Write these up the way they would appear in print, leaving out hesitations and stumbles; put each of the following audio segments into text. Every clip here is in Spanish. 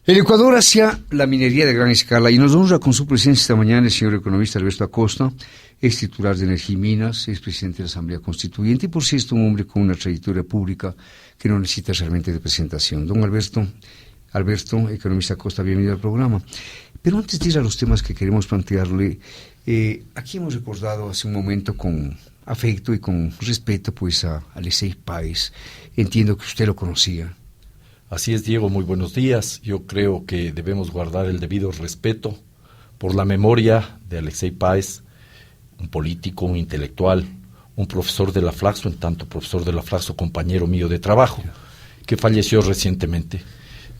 El Ecuador hacia la minería de gran escala y nos honra con su presencia esta mañana el señor economista Alberto Acosta, ex titular de Energía y Minas, ex presidente de la Asamblea Constituyente y por cierto un hombre con una trayectoria pública que no necesita realmente de presentación. Don Alberto, economista Acosta, bienvenido al programa. Pero antes de ir a los temas que queremos plantearle, aquí hemos recordado hace un momento con afecto y con respeto pues a Alexei Páez. Entiendo que usted lo conocía. Así es, Diego, muy buenos días. Yo creo que debemos guardar el debido respeto por la memoria de Alexei Páez, un político, un intelectual, un profesor de la Flaxo, en tanto profesor de la Flaxo, compañero mío de trabajo, que falleció recientemente.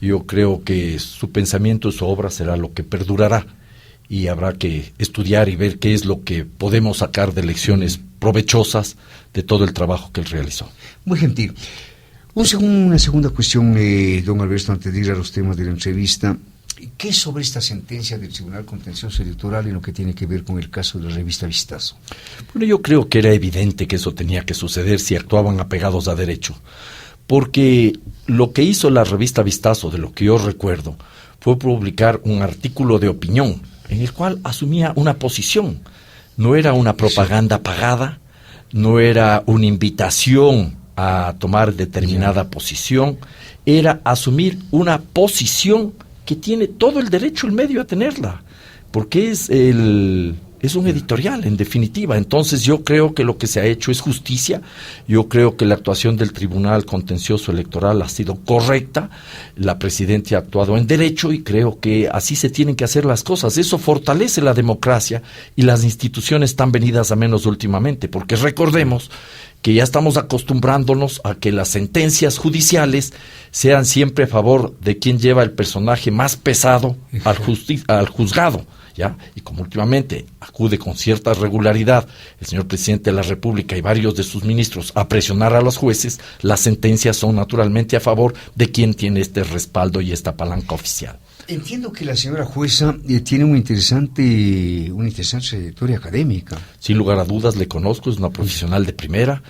Yo creo que su pensamiento y su obra será lo que perdurará y habrá que estudiar y ver qué es lo que podemos sacar de lecciones provechosas de todo el trabajo que él realizó. Muy gentil. Una segunda cuestión, don Alberto, antes de ir a los temas de la entrevista. ¿Qué es sobre esta sentencia del Tribunal Contencioso Electoral en lo que tiene que ver con el caso de la revista Vistazo? Bueno, yo creo que era evidente que eso tenía que suceder si actuaban apegados a derecho, porque lo que hizo la revista Vistazo, de lo que yo recuerdo, fue publicar un artículo de opinión en el cual asumía una posición. No era una propaganda pagada, no era una invitación a tomar determinada posición, era asumir una posición que tiene todo el derecho el medio a tenerla, porque es un editorial, en definitiva. Entonces yo creo que lo que se ha hecho es justicia. Yo creo que la actuación del Tribunal Contencioso Electoral ha sido correcta, la Presidenta ha actuado en derecho y creo que así se tienen que hacer las cosas. Eso fortalece la democracia y las instituciones están venidas a menos últimamente, porque recordemos que ya estamos acostumbrándonos a que las sentencias judiciales sean siempre a favor de quien lleva el personaje más pesado al juzgado, ¿ya? Y como últimamente acude con cierta regularidad el señor presidente de la República y varios de sus ministros a presionar a los jueces, las sentencias son naturalmente a favor de quien tiene este respaldo y esta palanca oficial. Entiendo que la señora jueza tiene una interesante trayectoria académica. Sin lugar a dudas le conozco, es una profesional de primera,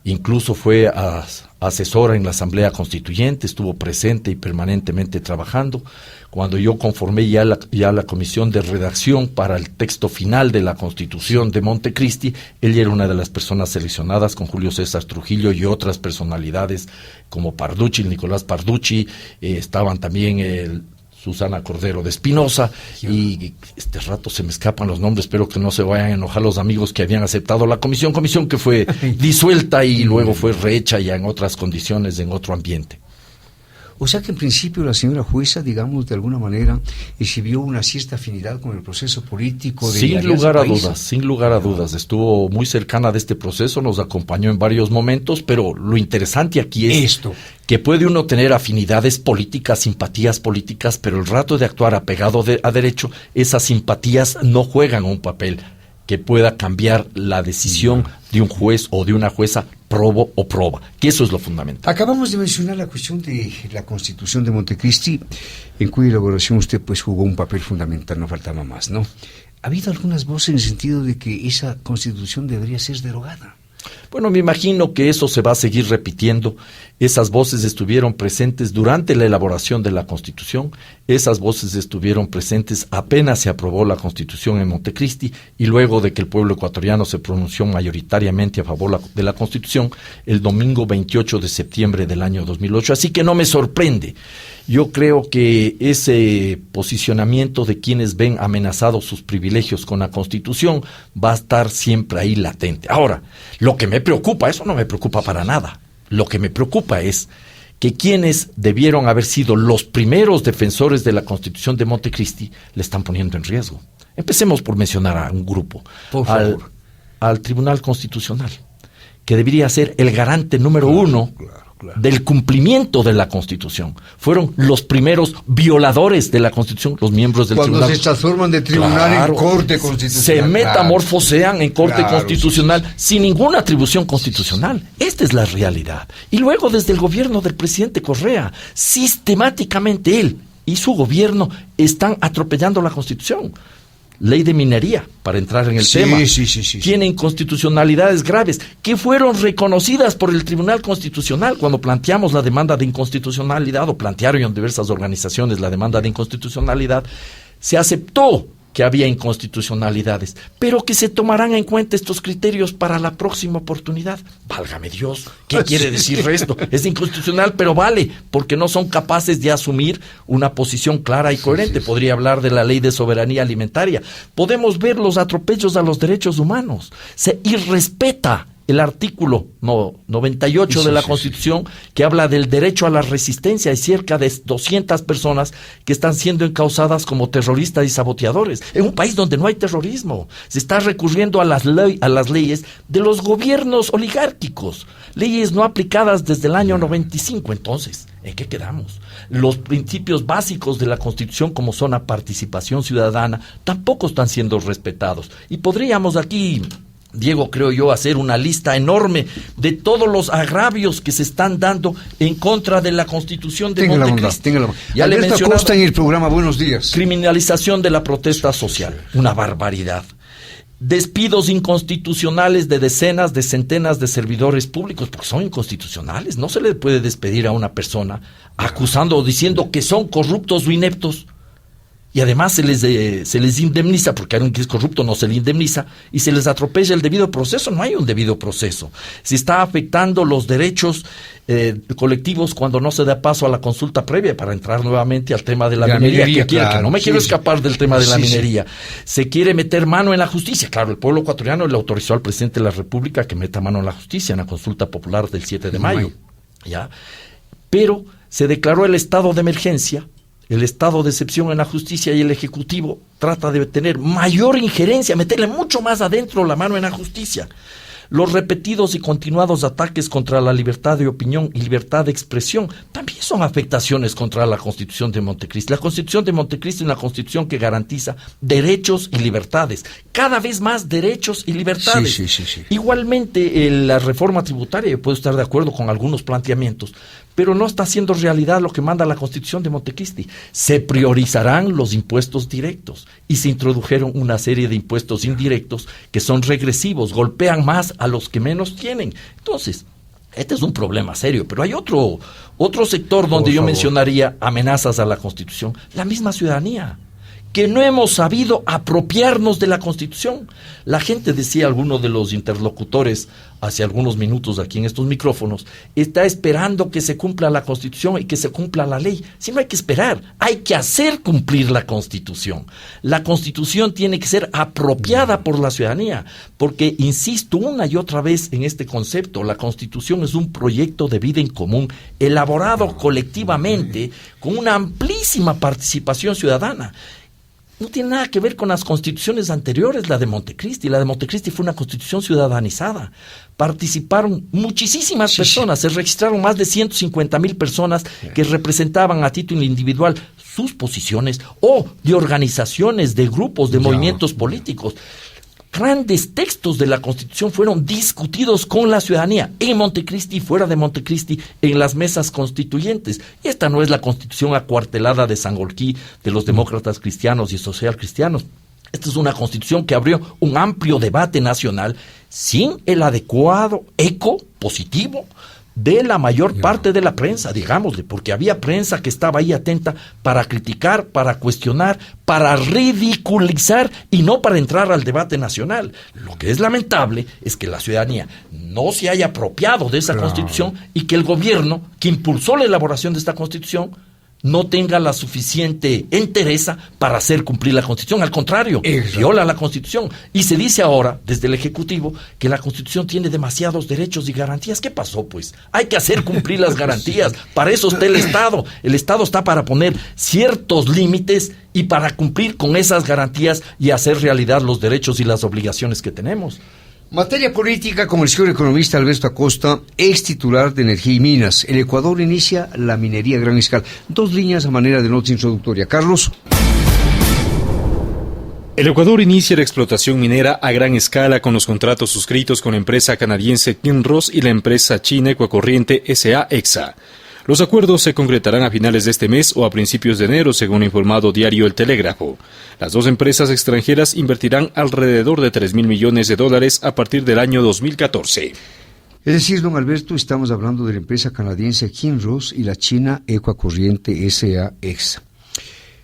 incluso fue asesora en la Asamblea Constituyente, estuvo presente y permanentemente trabajando. Cuando yo conformé ya la comisión de redacción para el texto final de la Constitución de Montecristi, ella era una de las personas seleccionadas con Julio César Trujillo y otras personalidades como Parducci, Nicolás Parducci, estaban también Susana Cordero de Espinosa, y este rato se me escapan los nombres, espero que no se vayan a enojar los amigos que habían aceptado la comisión que fue disuelta y luego fue rehecha ya en otras condiciones, en otro ambiente. O sea que en principio la señora jueza, digamos, de alguna manera, exhibió una cierta afinidad con el proceso político de Sin lugar a dudas, estuvo muy cercana de este proceso, nos acompañó en varios momentos, pero lo interesante aquí es que puede uno tener afinidades políticas, simpatías políticas, pero el rato de actuar apegado a derecho, esas simpatías no juegan un papel que pueda cambiar la decisión de un juez o de una jueza probo o proba, que eso es lo fundamental. Acabamos de mencionar la cuestión de la Constitución de Montecristi, en cuya elaboración usted pues jugó un papel fundamental, no faltaba más, ¿no? ¿Ha habido algunas voces en el sentido de que esa Constitución debería ser derogada? Bueno, me imagino que eso se va a seguir repitiendo. Esas voces estuvieron presentes durante la elaboración de la Constitución, esas voces estuvieron presentes apenas se aprobó la Constitución en Montecristi y luego de que el pueblo ecuatoriano se pronunció mayoritariamente a favor de la Constitución el domingo 28 de septiembre del año 2008. Así que no me sorprende. Yo creo que ese posicionamiento de quienes ven amenazados sus privilegios con la Constitución va a estar siempre ahí latente. Ahora, lo que me preocupa, eso no me preocupa para nada. Lo que me preocupa es que quienes debieron haber sido los primeros defensores de la Constitución de Montecristi le están poniendo en riesgo. Empecemos por mencionar a un grupo, por favor, al Tribunal Constitucional, que debería ser el garante número uno del cumplimiento de la Constitución. Fueron los primeros violadores de la Constitución, los miembros del Cuando tribunal. Cuando se transforman de tribunal en Corte Constitucional. Se metamorfosean en Corte Constitucional sin ninguna atribución constitucional. Esta es la realidad. Y luego desde el gobierno del presidente Correa, sistemáticamente él y su gobierno están atropellando la Constitución. ley de minería, para entrar en el tema. Tiene inconstitucionalidades graves que fueron reconocidas por el Tribunal Constitucional cuando planteamos la demanda de inconstitucionalidad, o plantearon en diversas organizaciones la demanda de inconstitucionalidad. Se aceptó que había inconstitucionalidades, pero que se tomarán en cuenta estos criterios para la próxima oportunidad. Válgame Dios, ¿qué quiere decir esto? Es inconstitucional, pero vale, porque no son capaces de asumir una posición clara y coherente. Podría hablar de la ley de soberanía alimentaria. Podemos ver los atropellos a los derechos humanos. Se irrespeta el artículo 98 de la Constitución, que habla del derecho a la resistencia. Hay cerca de 200 personas que están siendo encausadas como terroristas y saboteadores. En un país donde no hay terrorismo, se está recurriendo a las leyes de los gobiernos oligárquicos, leyes no aplicadas desde el año 95. Entonces, ¿en qué quedamos? Los principios básicos de la Constitución, como son la participación ciudadana, tampoco están siendo respetados. Y podríamos aquí, Diego, creo yo, hacer una lista enorme de todos los agravios que se están dando en contra de la Constitución de Montecristi. Ya le mencionaba, Acosta en el programa Buenos Días. Criminalización de la protesta social, una barbaridad. Despidos inconstitucionales de decenas, de centenas de servidores públicos, porque son inconstitucionales. No se le puede despedir a una persona acusando o diciendo que son corruptos o ineptos. Y además se les indemniza, porque a alguien que es corrupto no se le indemniza, y se les atropella el debido proceso. No hay un debido proceso. Se está afectando los derechos colectivos cuando no se da paso a la consulta previa, para entrar nuevamente al tema de la minería. Que no me quiero escapar del tema de la minería. Se quiere meter mano en la justicia. Claro, el pueblo ecuatoriano le autorizó al presidente de la República que meta mano en la justicia en la consulta popular del 7 de mayo. ¿Ya? Pero se declaró el estado de emergencia, el estado de excepción en la justicia, y el Ejecutivo trata de tener mayor injerencia, meterle mucho más adentro la mano en la justicia. Los repetidos y continuados ataques contra la libertad de opinión y libertad de expresión también son afectaciones contra la Constitución de Montecristi. La Constitución de Montecristi es una constitución que garantiza derechos y libertades, cada vez más derechos y libertades. Igualmente, la reforma tributaria, yo puedo estar de acuerdo con algunos planteamientos, pero no está haciendo realidad lo que manda la Constitución de Montecristi. Se priorizarán los impuestos directos y se introdujeron una serie de impuestos indirectos que son regresivos, golpean más a los que menos tienen. Entonces, este es un problema serio, pero hay otro sector donde yo mencionaría amenazas a la Constitución: la misma ciudadanía, que no hemos sabido apropiarnos de la Constitución. La gente, decía alguno de los interlocutores hace algunos minutos aquí en estos micrófonos, está esperando que se cumpla la Constitución y que se cumpla la ley. Si no hay que esperar, hay que hacer cumplir la Constitución. La Constitución tiene que ser apropiada por la ciudadanía, porque insisto una y otra vez en este concepto: la Constitución es un proyecto de vida en común, elaborado colectivamente con una amplísima participación ciudadana. No tiene nada que ver con las constituciones anteriores, la de Montecristi. La de Montecristi fue una constitución ciudadanizada. Participaron muchísimas personas, se registraron más de 150,000 personas que representaban a título individual sus posiciones, o de organizaciones, de grupos, de movimientos políticos. Grandes textos de la Constitución fueron discutidos con la ciudadanía, en Montecristi y fuera de Montecristi, en las mesas constituyentes. Y esta no es la Constitución acuartelada de Sangolquí, de los demócratas cristianos y social cristianos. Esta es una Constitución que abrió un amplio debate nacional sin el adecuado eco positivo de la mayor parte de la prensa, digámosle, porque había prensa que estaba ahí atenta para criticar, para cuestionar, para ridiculizar, y no para entrar al debate nacional. Lo que es lamentable es que la ciudadanía no se haya apropiado de esa Constitución, y que el gobierno que impulsó la elaboración de esta Constitución no tenga la suficiente entereza para hacer cumplir la Constitución. Al contrario, viola la Constitución. Y se dice ahora, desde el Ejecutivo, que la Constitución tiene demasiados derechos y garantías. ¿Qué pasó, pues? Hay que hacer cumplir las garantías. Para eso está el Estado. El Estado está para poner ciertos límites y para cumplir con esas garantías y hacer realidad los derechos y las obligaciones que tenemos. Materia política, como el señor economista Alberto Acosta, ex titular de Energía y Minas. El Ecuador inicia la minería a gran escala. 2 líneas a manera de nota introductoria. Carlos. El Ecuador inicia la explotación minera a gran escala con los contratos suscritos con la empresa canadiense Kinross y la empresa china Ecuacorriente S.A. EXA. Los acuerdos se concretarán a finales de este mes o a principios de enero, según ha informado diario El Telégrafo. Las dos empresas extranjeras invertirán alrededor de $3.000 millones a partir del año 2014. Es decir, don Alberto, estamos hablando de la empresa canadiense Kinross y la china Ecuacorriente S.A.Ex.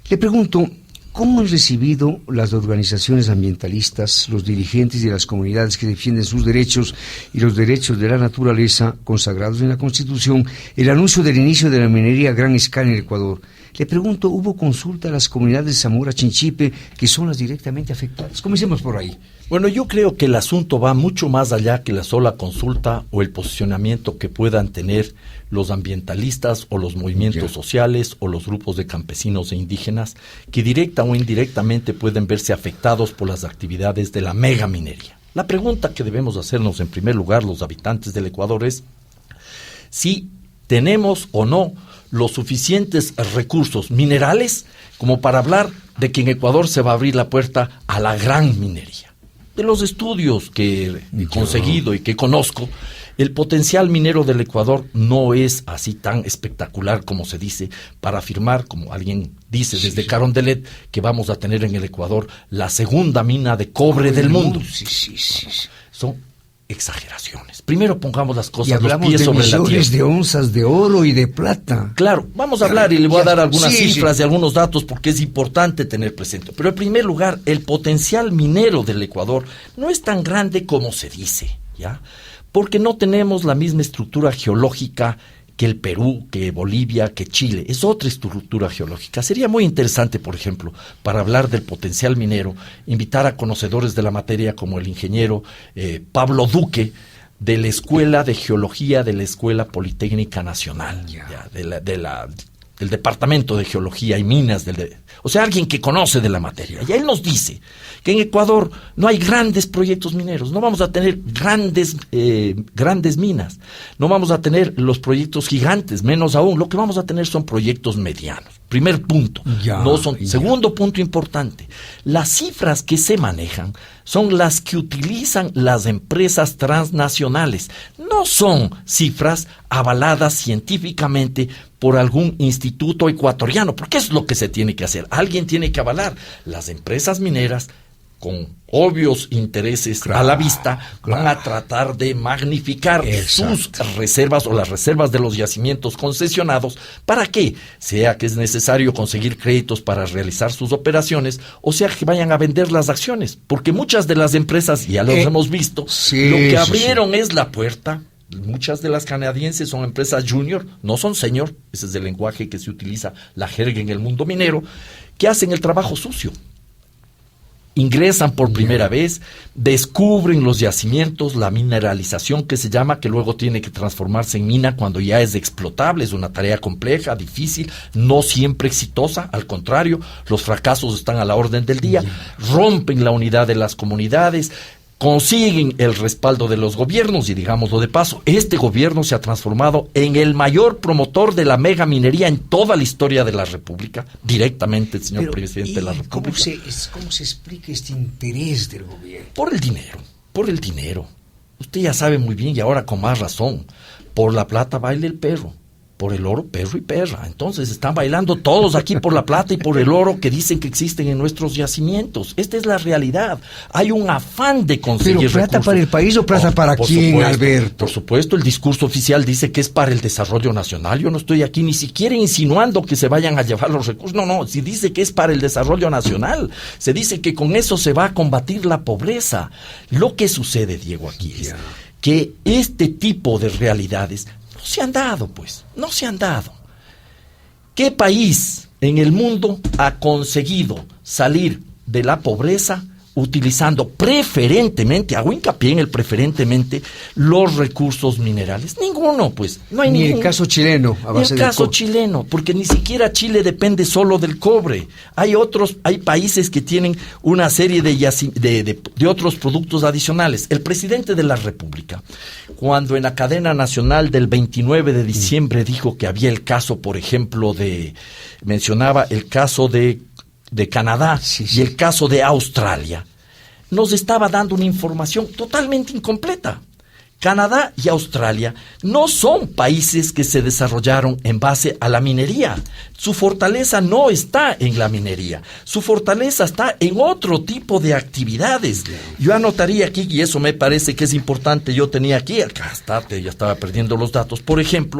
Le pregunto, ¿cómo han recibido las organizaciones ambientalistas, los dirigentes de las comunidades que defienden sus derechos y los derechos de la naturaleza consagrados en la Constitución, el anuncio del inicio de la minería a gran escala en el Ecuador? Le pregunto, ¿hubo consulta a las comunidades de Zamora Chinchipe, que son las directamente afectadas? Comencemos por ahí. Bueno, yo creo que el asunto va mucho más allá que la sola consulta o el posicionamiento que puedan tener los ambientalistas o los movimientos sociales o los grupos de campesinos e indígenas que directa o indirectamente pueden verse afectados por las actividades de la megaminería. La pregunta que debemos hacernos en primer lugar los habitantes del Ecuador es si tenemos o no los suficientes recursos minerales como para hablar de que en Ecuador se va a abrir la puerta a la gran minería. De los estudios que he conseguido y que conozco, el potencial minero del Ecuador no es así tan espectacular como se dice para afirmar, como alguien dice desde Carondelet, que vamos a tener en el Ecuador la segunda mina de cobre del mundo. Son exageraciones. Primero pongamos las cosas, los pies sobre la tierra. Millones de onzas de oro y de plata. Claro, vamos a hablar y le voy a dar algunas cifras y algunos datos porque es importante tener presente. Pero en primer lugar, el potencial minero del Ecuador no es tan grande como se dice, ¿ya? Porque no tenemos la misma estructura geológica que el Perú, que Bolivia, que Chile. Es otra estructura geológica. Sería muy interesante, por ejemplo, para hablar del potencial minero, invitar a conocedores de la materia como el ingeniero Pablo Duque, de la Escuela de Geología de la Escuela Politécnica Nacional, del Departamento de Geología y Minas, o sea, alguien que conoce de la materia. Y él nos dice que en Ecuador no hay grandes proyectos mineros, no vamos a tener grandes minas, no vamos a tener los proyectos gigantes, menos aún, lo que vamos a tener son proyectos medianos. Primer punto. Segundo punto importante, las cifras que se manejan son las que utilizan las empresas transnacionales, no son cifras avaladas científicamente por algún instituto ecuatoriano, porque es lo que se tiene que hacer. Alguien tiene que avalar. Las empresas mineras, con obvios intereses a la vista, van a tratar de magnificar sus reservas o las reservas de los yacimientos concesionados. ¿Para qué? Sea que es necesario conseguir créditos para realizar sus operaciones, o sea que vayan a vender las acciones, porque muchas de las empresas, ya los hemos visto, lo que abrieron es la puerta. Muchas de las canadienses son empresas junior, no son senior, ese es el lenguaje que se utiliza, la jerga en el mundo minero, que hacen el trabajo sucio. Ingresan por primera vez, descubren los yacimientos, la mineralización que se llama, que luego tiene que transformarse en mina cuando ya es explotable. Es una tarea compleja, difícil, no siempre exitosa, al contrario, los fracasos están a la orden del día, rompen la unidad de las comunidades, consiguen el respaldo de los gobiernos y, digámoslo de paso, este gobierno se ha transformado en el mayor promotor de la megaminería en toda la historia de la República, directamente el señor presidente de la República. ¿Cómo se explica este interés del gobierno? Por el dinero. Usted ya sabe muy bien y ahora con más razón, por la plata baila el perro. Por el oro, perro y perra. Entonces están bailando todos aquí por la plata y por el oro que dicen que existen en nuestros yacimientos. Esta es la realidad. Hay un afán de conseguir ¿Pero plata recursos. para el país o plata para quién, supuesto, Alberto? Por supuesto, el discurso oficial dice que es para el desarrollo nacional. Yo no estoy aquí ni siquiera insinuando que se vayan a llevar los recursos. No, si dice que es para el desarrollo nacional, se dice que con eso se va a combatir la pobreza. Lo que sucede, Diego, aquí es que este tipo de realidades no se han dado. ¿Qué país en el mundo ha conseguido salir de la pobreza utilizando preferentemente, hago hincapié en el preferentemente, los recursos minerales? Ninguno, pues. No hay ni ningún. el caso chileno. Chileno, porque ni siquiera Chile depende solo del cobre. Hay países que tienen una serie de otros productos adicionales. El presidente de la República, cuando en la cadena nacional del 29 de diciembre dijo que había el caso, por ejemplo, mencionaba el caso de Canadá y el caso de Australia, nos estaba dando una información totalmente incompleta. Canadá y Australia no son países que se desarrollaron en base a la minería. Su fortaleza no está en la minería. Su fortaleza está en otro tipo de actividades. Yo anotaría aquí, y eso me parece que es importante, yo tenía aquí, acá está, ya estaba perdiendo los datos, por ejemplo,